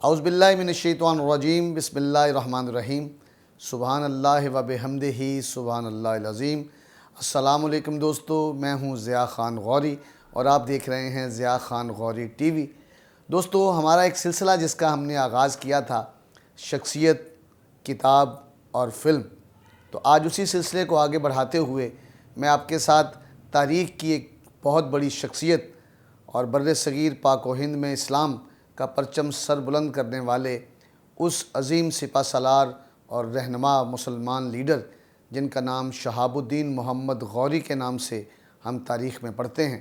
اعوذ باللہ من الشیطان الرجیم بسم اللہ الرحمن الرحیم سبحان اللہ و بحمدہ سبحان اللہ العظیم۔ السلام علیکم دوستو، میں ہوں ضیا خان غوری اور آپ دیکھ رہے ہیں ضیا خان غوری ٹی وی۔ دوستو، ہمارا ایک سلسلہ جس کا ہم نے آغاز کیا تھا، شخصیت، کتاب اور فلم، تو آج اسی سلسلے کو آگے بڑھاتے ہوئے میں آپ کے ساتھ تاریخ کی ایک بہت بڑی شخصیت اور بر صغیر پاک و ہند میں اسلام کا پرچم سر بلند کرنے والے اس عظیم سپہ سالار اور رہنما مسلمان لیڈر جن کا نام شہاب الدین محمد غوری کے نام سے ہم تاریخ میں پڑھتے ہیں،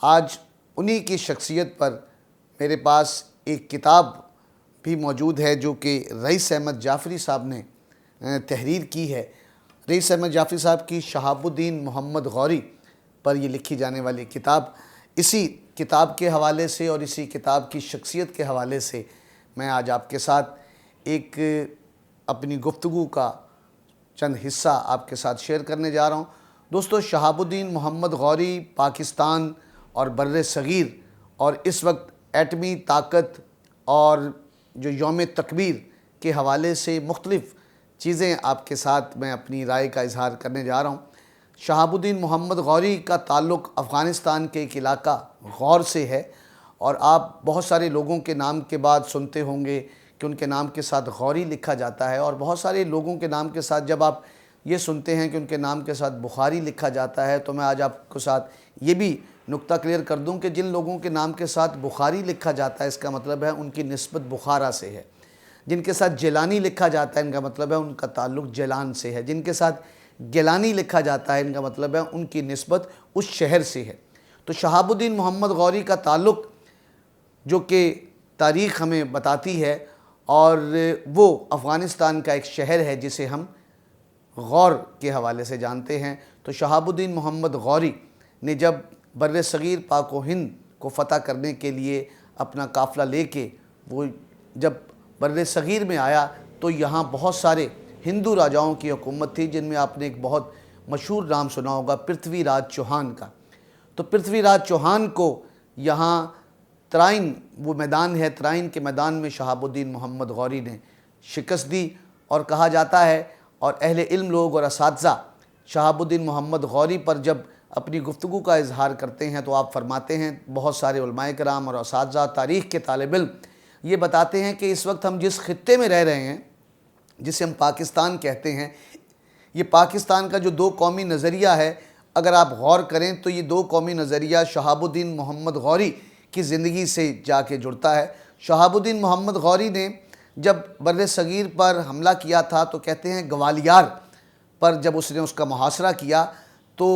آج انہی کی شخصیت پر میرے پاس ایک کتاب بھی موجود ہے جو کہ رئیس احمد جعفری صاحب نے تحریر کی ہے۔ رئیس احمد جعفری صاحب کی شہاب الدین محمد غوری پر یہ لکھی جانے والی کتاب، اسی کتاب کے حوالے سے اور اسی کتاب کی شخصیت کے حوالے سے میں آج آپ کے ساتھ ایک اپنی گفتگو کا چند حصہ آپ کے ساتھ شیئر کرنے جا رہا ہوں۔ دوستو، شہاب الدین محمد غوری پاکستان اور بر صغیر اور اس وقت ایٹمی طاقت اور جو یوم تکبیر کے حوالے سے مختلف چیزیں آپ کے ساتھ میں اپنی رائے کا اظہار کرنے جا رہا ہوں۔ شہاب الدین محمد غوری کا تعلق افغانستان کے ایک علاقہ غور سے ہے، اور آپ بہت سارے لوگوں کے نام کے بعد سنتے ہوں گے کہ ان کے نام کے ساتھ غوری لکھا جاتا ہے، اور بہت سارے لوگوں کے نام کے ساتھ جب آپ یہ سنتے ہیں کہ ان کے نام کے ساتھ بخاری لکھا جاتا ہے، تو میں آج آپ کو ساتھ یہ بھی نقطہ کلیئر کر دوں کہ جن لوگوں کے نام کے ساتھ بخاری لکھا جاتا ہے اس کا مطلب ہے ان کی نسبت بخارا سے ہے، جن کے ساتھ جیلانی لکھا جاتا ہے ان کا مطلب ہے ان کا تعلق جیلان سے ہے، جن کے ساتھ گیلانی لکھا جاتا ہے ان کا مطلب ہے ان کی نسبت اس شہر سے ہے۔ تو شہاب الدین محمد غوری کا تعلق جو کہ تاریخ ہمیں بتاتی ہے، اور وہ افغانستان کا ایک شہر ہے جسے ہم غور کے حوالے سے جانتے ہیں۔ تو شہاب الدین محمد غوری نے جب بر صغیر پاک و ہند کو فتح کرنے کے لیے اپنا قافلہ لے کے وہ جب بر صغیر میں آیا تو یہاں بہت سارے ہندو راجاؤں کی حکومت تھی، جن میں آپ نے ایک بہت مشہور نام سنا ہوگا پرتھوی راج چوہان کا۔ تو پرتھوی راج چوہان کو یہاں ترائن، وہ میدان ہے، ترائن کے میدان میں شہاب الدین محمد غوری نے شکست دی، اور کہا جاتا ہے اور اہل علم لوگ اور اساتذہ شہاب الدین محمد غوری پر جب اپنی گفتگو کا اظہار کرتے ہیں تو آپ فرماتے ہیں، بہت سارے علماء کرام اور اساتذہ تاریخ کے طالب علم یہ بتاتے ہیں کہ اس وقت ہم جس خطے میں رہ رہے ہیں جسے ہم پاکستان کہتے ہیں، یہ پاکستان کا جو دو قومی نظریہ ہے، اگر آپ غور کریں تو یہ دو قومی نظریہ شہاب الدین محمد غوری کی زندگی سے جا کے جڑتا ہے۔ شہاب الدین محمد غوری نے جب بر صغیر پر حملہ کیا تھا تو کہتے ہیں گوالیار پر جب اس نے اس کا محاصرہ کیا تو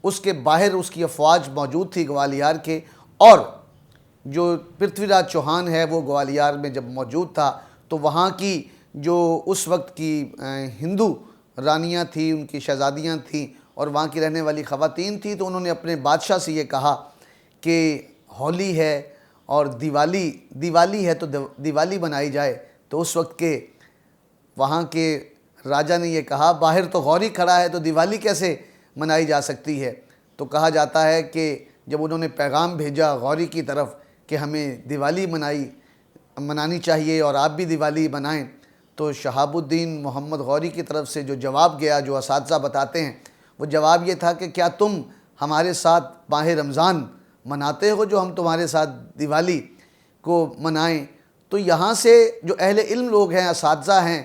اس کے باہر اس کی افواج موجود تھی گوالیار کے، اور جو پرتھوی راج چوہان ہے وہ گوالیار میں جب موجود تھا تو وہاں کی جو اس وقت کی ہندو رانیاں تھیں، ان کی شہزادیاں تھیں اور وہاں کی رہنے والی خواتین تھیں، تو انہوں نے اپنے بادشاہ سے یہ کہا کہ ہولی ہے اور دیوالی ہے تو دیوالی منائی جائے۔ تو اس وقت کے وہاں کے راجا نے یہ کہا، باہر تو غوری کھڑا ہے تو دیوالی کیسے منائی جا سکتی ہے؟ تو کہا جاتا ہے کہ جب انہوں نے پیغام بھیجا غوری کی طرف کہ ہمیں دیوالی منانی چاہیے اور آپ بھی دیوالی منائیں، تو شہاب الدین محمد غوری کی طرف سے جو جواب گیا، جو اساتذہ بتاتے ہیں، وہ جواب یہ تھا کہ کیا تم ہمارے ساتھ ماہ رمضان مناتے ہو جو ہم تمہارے ساتھ دیوالی کو منائیں؟ تو یہاں سے جو اہل علم لوگ ہیں، اساتذہ ہیں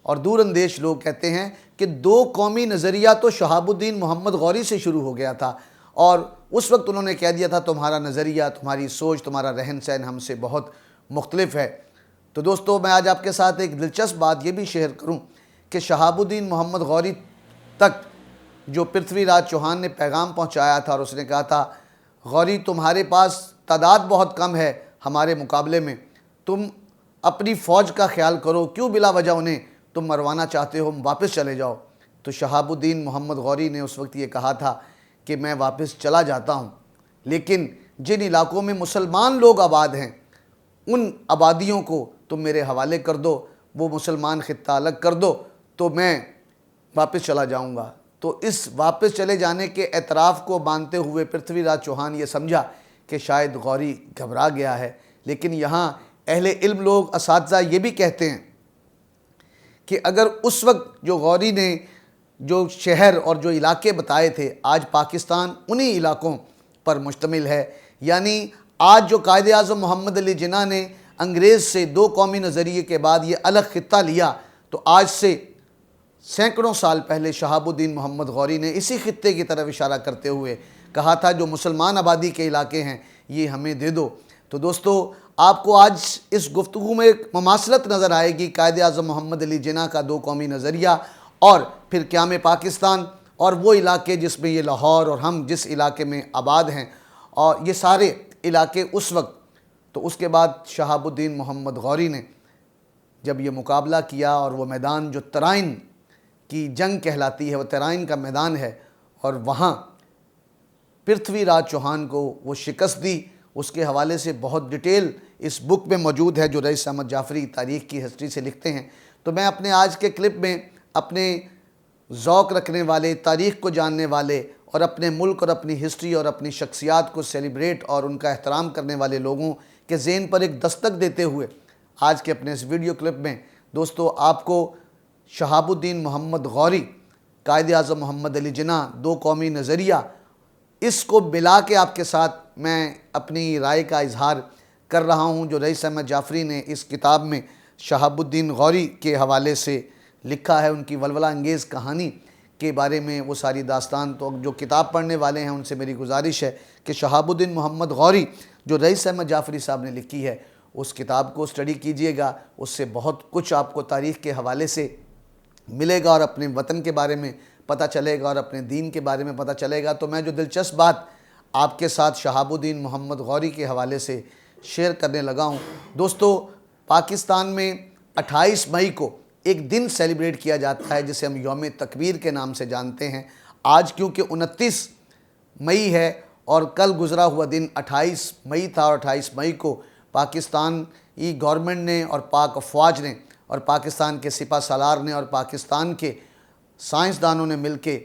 اور دور اندیش لوگ کہتے ہیں کہ دو قومی نظریہ تو شہاب الدین محمد غوری سے شروع ہو گیا تھا، اور اس وقت انہوں نے کہہ دیا تھا تمہارا نظریہ، تمہاری سوچ، تمہارا رہن سہن ہم سے بہت مختلف ہے۔ تو دوستو، میں آج آپ کے ساتھ ایک دلچسپ بات یہ بھی شیئر کروں کہ شہاب الدین محمد غوری تک جو پرتھوی راج چوہان نے پیغام پہنچایا تھا، اور اس نے کہا تھا غوری تمہارے پاس تعداد بہت کم ہے ہمارے مقابلے میں، تم اپنی فوج کا خیال کرو، کیوں بلا وجہ انہیں تم مروانا چاہتے ہو، واپس چلے جاؤ۔ تو شہاب الدین محمد غوری نے اس وقت یہ کہا تھا کہ میں واپس چلا جاتا ہوں، لیکن جن علاقوں میں مسلمان لوگ آباد ہیں ان آبادیوں کو تم میرے حوالے کر دو، وہ مسلمان خطہ الگ کر دو تو میں واپس چلا جاؤں گا۔ تو اس واپس چلے جانے کے اعتراف کو مانتے ہوئے پرتھوی راج چوہان یہ سمجھا کہ شاید غوری گھبرا گیا ہے، لیکن یہاں اہل علم لوگ اساتذہ یہ بھی کہتے ہیں کہ اگر اس وقت جو غوری نے جو شہر اور جو علاقے بتائے تھے، آج پاکستان انہی علاقوں پر مشتمل ہے. یعنی آج جو قائد اعظم محمد علی جناح نے انگریز سے دو قومی نظریے کے بعد یہ الگ خطہ لیا، تو آج سے سینکڑوں سال پہلے شہاب الدین محمد غوری نے اسی خطے کی طرف اشارہ کرتے ہوئے کہا تھا جو مسلمان آبادی کے علاقے ہیں یہ ہمیں دے دو. تو دوستو آپ کو آج اس گفتگو میں ایک مماثلت نظر آئے گی قائد اعظم محمد علی جناح کا دو قومی نظریہ اور پھر قیام پاکستان اور وہ علاقے جس میں یہ لاہور اور ہم جس علاقے میں آباد ہیں اور یہ سارے علاقے اس وقت. تو اس کے بعد شہاب الدین محمد غوری نے جب یہ مقابلہ کیا اور وہ میدان جو ترائن کی جنگ کہلاتی ہے، وہ ترائن کا میدان ہے، اور وہاں پرتھوی راج چوہان کو وہ شکست دی. اس کے حوالے سے بہت ڈیٹیل اس بک میں موجود ہے جو رئیس احمد جعفری تاریخ کی ہسٹری سے لکھتے ہیں. تو میں اپنے آج کے کلپ میں اپنے ذوق رکھنے والے، تاریخ کو جاننے والے اور اپنے ملک اور اپنی ہسٹری اور اپنی شخصیات کو سیلیبریٹ اور ان کا احترام کرنے والے لوگوں کے ذہن پر ایک دستک دیتے ہوئے آج کے اپنے اس ویڈیو کلپ میں دوستو آپ کو شہاب الدین محمد غوری، قائد اعظم محمد علی جناح، دو قومی نظریہ، اس کو ملا کے آپ کے ساتھ میں اپنی رائے کا اظہار کر رہا ہوں جو رئیس احمد جعفری نے اس کتاب میں شہاب الدین غوری کے حوالے سے لکھا ہے. ان کی ولولہ انگیز کہانی کے بارے میں وہ ساری داستان. تو جو کتاب پڑھنے والے ہیں ان سے میری گزارش ہے کہ شہاب الدین محمد غوری جو رئیس احمد جعفری صاحب نے لکھی ہے اس کتاب کو اسٹڈی کیجئے گا. اس سے بہت کچھ آپ کو تاریخ کے حوالے سے ملے گا اور اپنے وطن کے بارے میں پتہ چلے گا اور اپنے دین کے بارے میں پتہ چلے گا. تو میں جو دلچسپ بات آپ کے ساتھ شہاب الدین محمد غوری کے حوالے سے شیئر کرنے لگا ہوں. دوستو پاکستان میں 28 مئی کو ایک دن سیلیبریٹ کیا جاتا ہے جسے ہم یوم تکبیر کے نام سے جانتے ہیں. آج کیونکہ 29 مئی ہے اور کل گزرا ہوا دن 28 مئی تھا، اور 28 مئی کو پاکستان کی گورنمنٹ نے اور پاک افواج نے اور پاکستان کے سپہ سالار نے اور پاکستان کے سائنسدانوں نے مل کے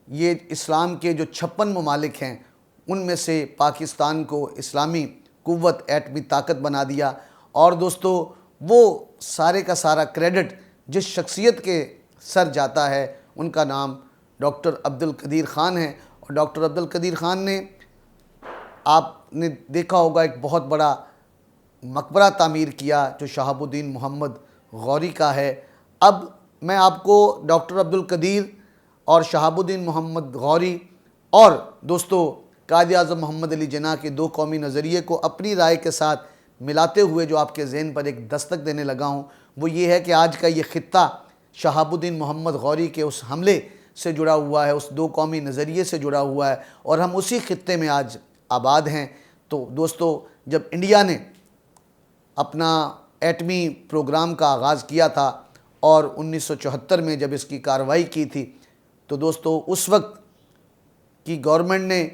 یہ اسلام کے جو 56 ممالک ہیں ان میں سے پاکستان کو اسلامی قوت، ایٹمی طاقت بنا دیا. اور دوستو وہ سارے کا سارا کریڈٹ جس شخصیت کے سر جاتا ہے ان کا نام ڈاکٹر عبدالقدیر خان ہے. اور ڈاکٹر عبدالقدیر خان نے، آپ نے دیکھا ہوگا، ایک بہت بڑا مقبرہ تعمیر کیا جو شہاب الدین محمد غوری کا ہے. اب میں آپ کو ڈاکٹر عبدالقدیر اور شہاب الدین محمد غوری اور دوستو قائد اعظم محمد علی جناح کے دو قومی نظریے کو اپنی رائے کے ساتھ ملاتے ہوئے جو آپ کے ذہن پر ایک دستک دینے لگا ہوں وہ یہ ہے کہ آج کا یہ خطہ شہاب الدین محمد غوری کے اس حملے سے جڑا ہوا ہے، اس دو قومی نظریے سے جڑا ہوا ہے اور ہم اسی خطے میں آج آباد ہیں. تو دوستو جب انڈیا نے اپنا ایٹمی پروگرام کا آغاز کیا تھا اور 1974 میں جب اس کی کارروائی کی تھی تو دوستو اس وقت کی گورنمنٹ نے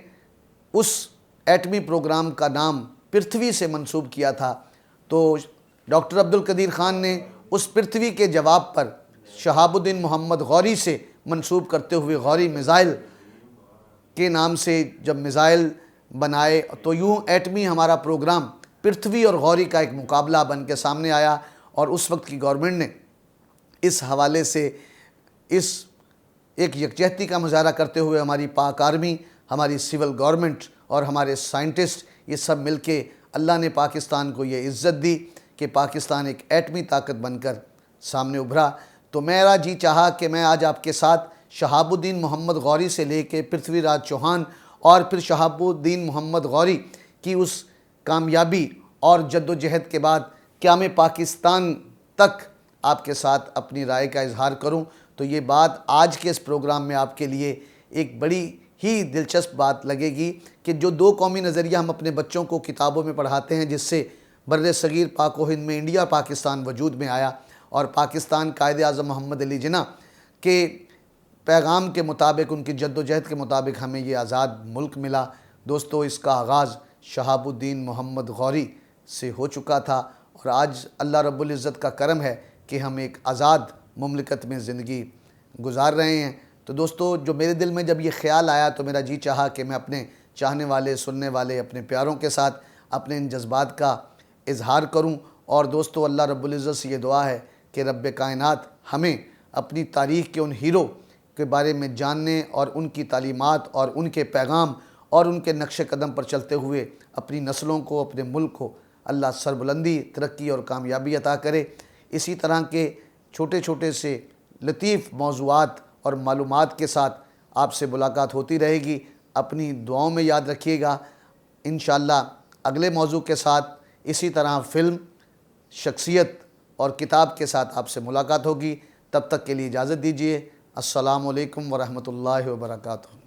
اس ایٹمی پروگرام کا نام پرتھوی سے منسوب کیا تھا. تو ڈاکٹر عبدالقدیر خان نے اس پرتھوی کے جواب پر شہاب الدین محمد غوری سے منسوب کرتے ہوئے غوری میزائل کے نام سے جب میزائل بنائے تو یوں ایٹمی ہمارا پروگرام پرتھوی اور غوری کا ایک مقابلہ بن کے سامنے آیا. اور اس وقت کی گورنمنٹ نے اس حوالے سے اس ایک یکجہتی کا مظاہرہ کرتے ہوئے ہماری پاک آرمی، ہماری سول گورنمنٹ اور ہمارے سائنٹسٹ یہ سب مل کے اللہ نے پاکستان کو یہ عزت دی کہ پاکستان ایک ایٹمی طاقت بن کر سامنے ابھرا. تو میرا جی چاہا کہ میں آج آپ کے ساتھ شہاب الدین محمد غوری سے لے کے پرتھوی راج چوہان اور پھر شہاب الدین محمد غوری کی اس کامیابی اور جد و جہد کے بعد قیام پاکستان تک آپ کے ساتھ اپنی رائے کا اظہار کروں. تو یہ بات آج کے اس پروگرام میں آپ کے لیے ایک بڑی ہی دلچسپ بات لگے گی کہ جو دو قومی نظریہ ہم اپنے بچوں کو کتابوں میں پڑھاتے ہیں جس سے بر صغیر پاک و ہند میں انڈیا پاکستان وجود میں آیا اور پاکستان قائد اعظم محمد علی جناح کے پیغام کے مطابق، ان کی جد و جہد کے مطابق ہمیں یہ آزاد ملک ملا. دوستو اس کا آغاز شہاب الدین محمد غوری سے ہو چکا تھا اور آج اللہ رب العزت کا کرم ہے کہ ہم ایک آزاد مملکت میں زندگی گزار رہے ہیں. تو دوستو جو میرے دل میں جب یہ خیال آیا تو میرا جی چاہا کہ میں اپنے چاہنے والے، سننے والے، اپنے پیاروں کے ساتھ اپنے ان جذبات کا اظہار کروں اور دوستو اللہ رب العزت سے یہ دعا ہے کہ رب کائنات ہمیں اپنی تاریخ کے ان ہیرو کے بارے میں جاننے اور ان کی تعلیمات اور ان کے پیغام اور ان کے نقش قدم پر چلتے ہوئے اپنی نسلوں کو، اپنے ملک کو اللہ سربلندی، ترقی اور کامیابی عطا کرے۔ اسی طرح کے چھوٹے چھوٹے سے لطیف موضوعات اور معلومات کے ساتھ آپ سے ملاقات ہوتی رہے گی۔ اپنی دعاؤں میں یاد رکھیے گا۔ انشاءاللہ اگلے موضوع کے ساتھ اسی طرح فلم، شخصیت اور کتاب کے ساتھ آپ سے ملاقات ہوگی۔ تب تک کے لیے اجازت دیجیے۔ السلام علیکم ورحمۃ اللہ وبرکاتہ۔